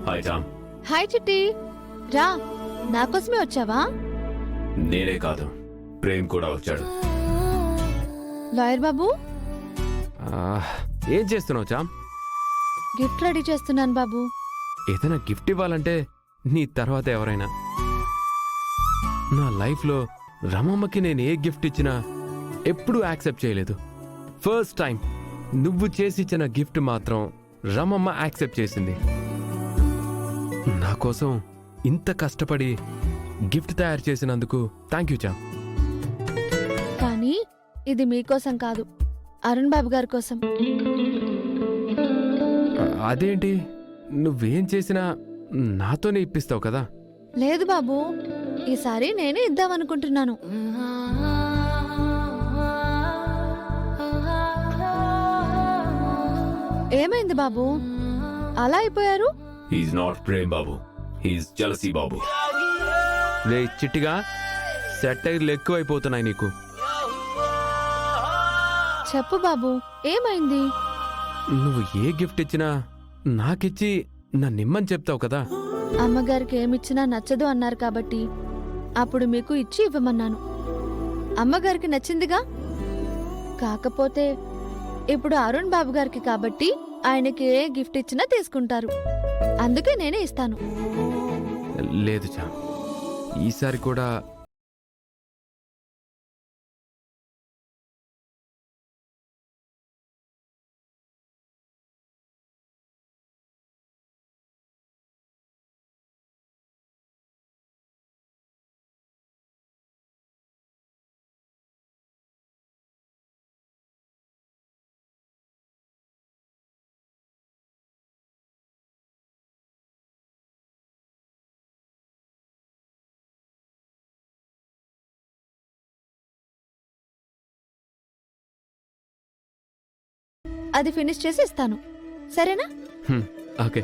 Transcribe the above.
Hi jam. Hi చిట్టి, రా. నా కోసమే వచ్చావా? నేనే కాదు, ప్రేమ్ కూడా వచ్చాడు. లాయర్ బాబు, ఏం చేస్తున్నావు జామ్? గిఫ్ట్ రెడీ చేస్తున్నాను బాబు. ఏదైనా గిఫ్ట్ ఇవ్వాలంటే నీ తర్వాత ఎవరైనా. నా లైఫ్లో రమమ్మకి నేను ఏ గిఫ్ట్ ఇచ్చినా ఎప్పుడూ యాక్సెప్ట్ చేయలేదు. ఫస్ట్ టైం నువ్వు చేసిచ్చిన గిఫ్ట్ మాత్రం రమమ్మ యాక్సెప్ట్ చేసింది. నా కోసం ఇంత కష్టపడి గిఫ్ట్ తయారు చేసినందుకు థ్యాంక్ యూ జామ్. కానీ ఇది మీకోసం కాదు, అరుణ్ బాబు గారి కోసం. అదేంటి, నువ్వేం చేసినా నాతోనే ఇప్పిస్తావు కదా? లేదు బాబు, ఈసారి నేనే ఇద్దామనుకుంటున్నాను. ఏమైంది బాబు, అలా అయిపోయారు? హీఈస్ నాట్ ప్రేమ్ బాబు, హీఈస్ జలసీ బాబు. రే చిట్టిగా, సెటైర్లు ఎక్కువైపోతున్నాయి నీకు. చెప్పు బాబు, ఏమైంది? నువ్వు ఏ గిఫ్ట్ ఇచ్చినా నాకిచ్చి నన్నిమ్మని చెప్తావు కదా? అమ్మగారికి ఏమిచ్చినా నచ్చదు అన్నారు కాబట్టి అప్పుడు మీకు ఇచ్చి ఇవ్వమన్నాను. అమ్మగారికి నచ్చిందిగా. కాకపోతే ఇప్పుడు అరుణ్ బాబు గారికి కాబట్టి ఆయనకి ఏ గిఫ్ట్ ఇచ్చినా తీసుకుంటారు. అందుకే నేనే ఇస్తాను. లేదు చా, ఈసారి కూడా అది ఫినిష్ చేసి ఇస్తాను, సరేనా? ఓకే.